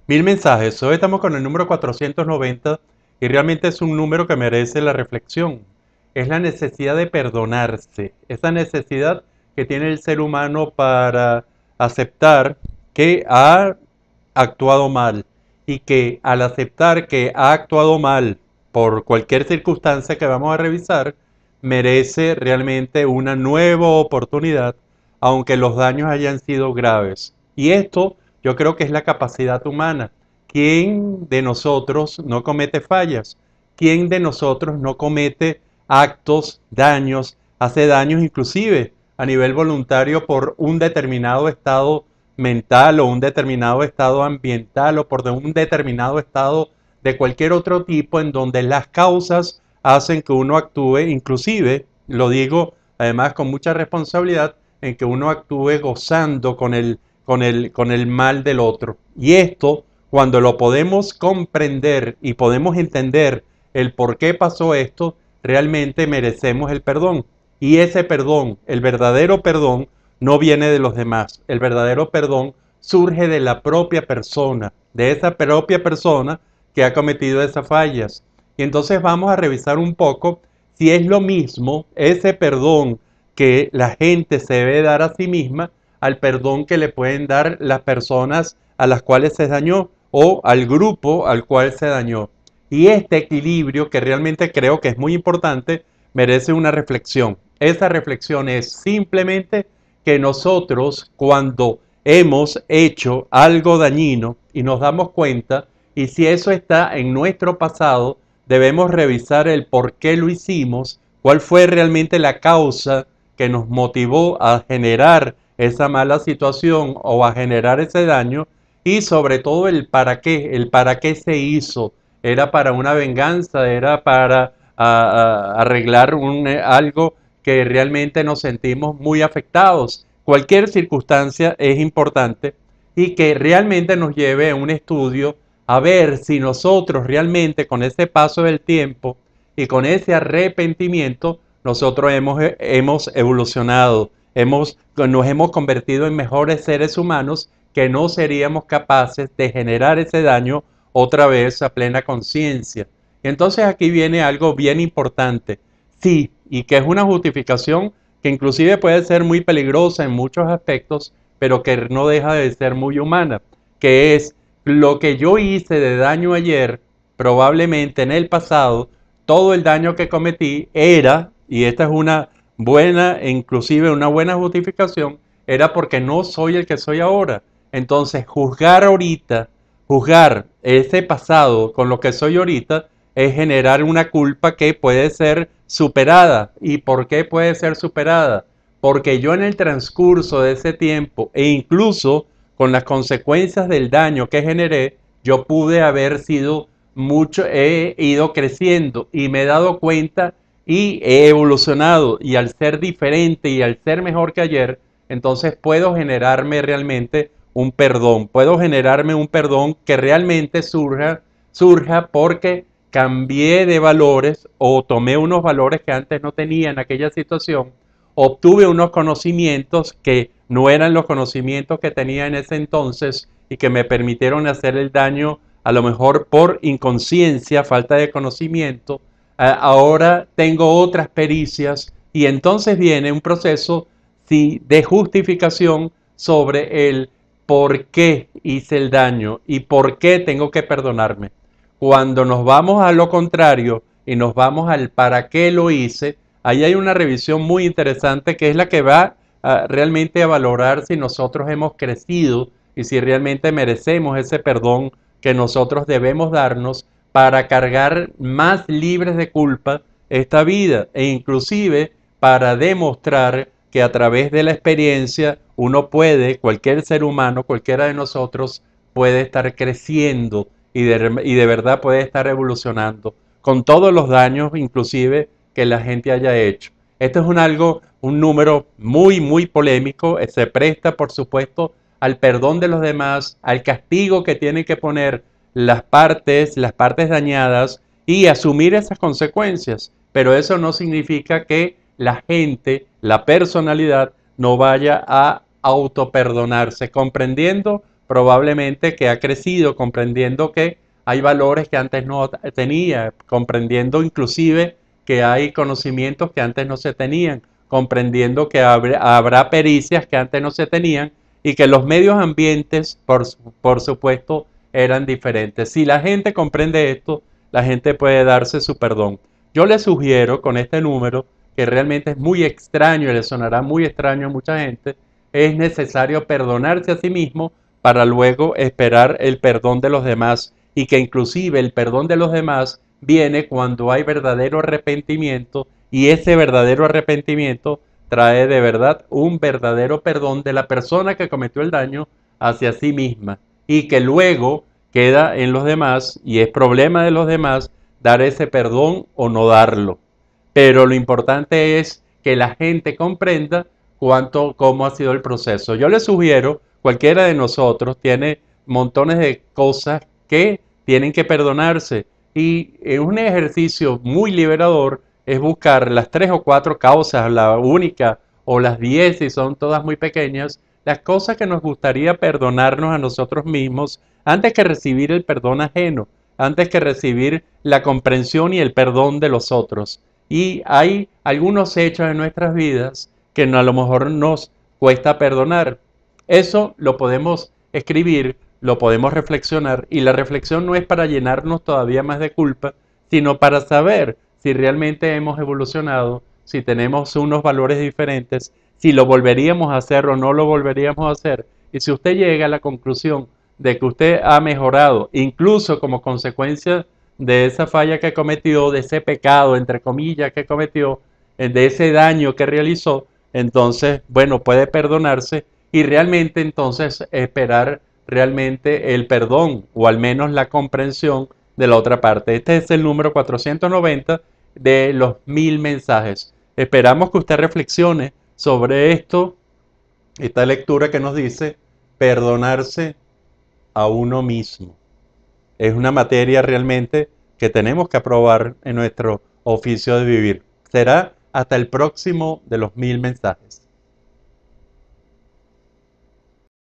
Mil mensajes. Hoy estamos con el número 490 y realmente es un número que merece la reflexión. Es la necesidad de perdonarse, esa necesidad que tiene el ser humano para aceptar que ha actuado mal y que al aceptar que ha actuado mal por cualquier circunstancia que vamos a revisar, merece realmente una nueva oportunidad, aunque los daños hayan sido graves. Y esto yo creo que es la capacidad humana. ¿Quién de nosotros no comete fallas? ¿Quién de nosotros no comete actos, daños, hace daños inclusive a nivel voluntario por un determinado estado mental o un determinado estado ambiental o por un determinado estado de cualquier otro tipo en donde las causas hacen que uno actúe, inclusive, lo digo además con mucha responsabilidad, en que uno actúe gozando con el mal del otro. Y esto, cuando lo podemos comprender y podemos entender el por qué pasó esto, realmente merecemos el perdón. Y ese perdón, el verdadero perdón, no viene de los demás. El verdadero perdón surge de la propia persona, de esa propia persona que ha cometido esas fallas. Y entonces vamos a revisar un poco si es lo mismo ese perdón que la gente se debe dar a sí misma al perdón que le pueden dar las personas a las cuales se dañó o al grupo al cual se dañó. Y este equilibrio, que realmente creo que es muy importante, merece una reflexión. Esa reflexión es simplemente que nosotros, cuando hemos hecho algo dañino y nos damos cuenta, y si eso está en nuestro pasado, debemos revisar el por qué lo hicimos, cuál fue realmente la causa que nos motivó a generar esa mala situación o a generar ese daño, y sobre todo el para qué se hizo. Era para una venganza, era para arreglar algo que realmente nos sentimos muy afectados. Cualquier circunstancia es importante y que realmente nos lleve a un estudio a ver si nosotros realmente con ese paso del tiempo y con ese arrepentimiento nosotros hemos evolucionado, nos hemos convertido en mejores seres humanos que no seríamos capaces de generar ese daño otra vez a plena conciencia. Entonces aquí viene algo bien importante. Sí, y que es una justificación que inclusive puede ser muy peligrosa en muchos aspectos, pero que no deja de ser muy humana, que es lo que yo hice de daño ayer, probablemente en el pasado, todo el daño que cometí era, y esta es una buena, inclusive una buena justificación, era porque no soy el que soy ahora. Entonces, juzgar ahorita, juzgar ese pasado con lo que soy ahorita, es generar una culpa que puede ser superada. ¿Y por qué puede ser superada? Porque yo en el transcurso de ese tiempo e incluso con las consecuencias del daño que generé, yo pude haber sido mucho, he ido creciendo y me he dado cuenta y he evolucionado, y al ser diferente y al ser mejor que ayer, entonces puedo generarme realmente puedo generarme un perdón que realmente surja porque cambié de valores o tomé unos valores que antes no tenía en aquella situación, obtuve unos conocimientos que no eran los conocimientos que tenía en ese entonces y que me permitieron hacer el daño a lo mejor por inconsciencia, falta de conocimiento. Ahora tengo otras pericias y entonces viene un proceso sí, de justificación sobre el por qué hice el daño y por qué tengo que perdonarme. Cuando nos vamos a lo contrario y nos vamos al para qué lo hice, ahí hay una revisión muy interesante que es la que va realmente a valorar si nosotros hemos crecido y si realmente merecemos ese perdón que nosotros debemos darnos para cargar más libres de culpa esta vida e inclusive para demostrar que a través de la experiencia uno puede, cualquier ser humano, cualquiera de nosotros puede estar creciendo y de verdad puede estar evolucionando con todos los daños inclusive que la gente haya hecho. Esto es un número muy, muy polémico, se presta por supuesto al perdón de los demás, al castigo que tienen que poner las partes dañadas y asumir esas consecuencias. Pero eso no significa que la gente, la personalidad, no vaya a autoperdonarse, comprendiendo probablemente que ha crecido comprendiendo que hay valores que antes no tenía, comprendiendo inclusive que hay conocimientos que antes no se tenían, comprendiendo que habrá pericias que antes no se tenían y que los medios ambientes, por supuesto, eran diferentes. Si la gente comprende esto, la gente puede darse su perdón. Yo le sugiero con este número, que realmente es muy extraño y le sonará muy extraño a mucha gente, es necesario perdonarse a sí mismo para luego esperar el perdón de los demás y que inclusive el perdón de los demás viene cuando hay verdadero arrepentimiento y ese verdadero arrepentimiento trae de verdad un verdadero perdón de la persona que cometió el daño hacia sí misma y que luego queda en los demás y es problema de los demás dar ese perdón o no darlo. Pero lo importante es que la gente comprenda cómo ha sido el proceso. Yo les sugiero, cualquiera de nosotros tiene montones de cosas que tienen que perdonarse y un ejercicio muy liberador es buscar las 3 o 4 causas, la única o las 10 si son todas muy pequeñas, las cosas que nos gustaría perdonarnos a nosotros mismos antes que recibir el perdón ajeno, antes que recibir la comprensión y el perdón de los otros. Y hay algunos hechos en nuestras vidas que a lo mejor nos cuesta perdonar. Eso lo podemos escribir, lo podemos reflexionar y la reflexión no es para llenarnos todavía más de culpa, sino para saber si realmente hemos evolucionado, si tenemos unos valores diferentes, si lo volveríamos a hacer o no lo volveríamos a hacer. Y si usted llega a la conclusión de que usted ha mejorado, incluso como consecuencia de esa falla que cometió, de ese pecado, entre comillas, que cometió, de ese daño que realizó, entonces, bueno, puede perdonarse y realmente entonces esperar realmente el perdón o al menos la comprensión de la otra parte. Este es el número 490 de los 1000 mensajes. Esperamos que usted reflexione sobre esto, esta lectura que nos dice perdonarse a uno mismo. Es una materia realmente que tenemos que aprobar en nuestro oficio de vivir. Será hasta el próximo de los 1000 mensajes.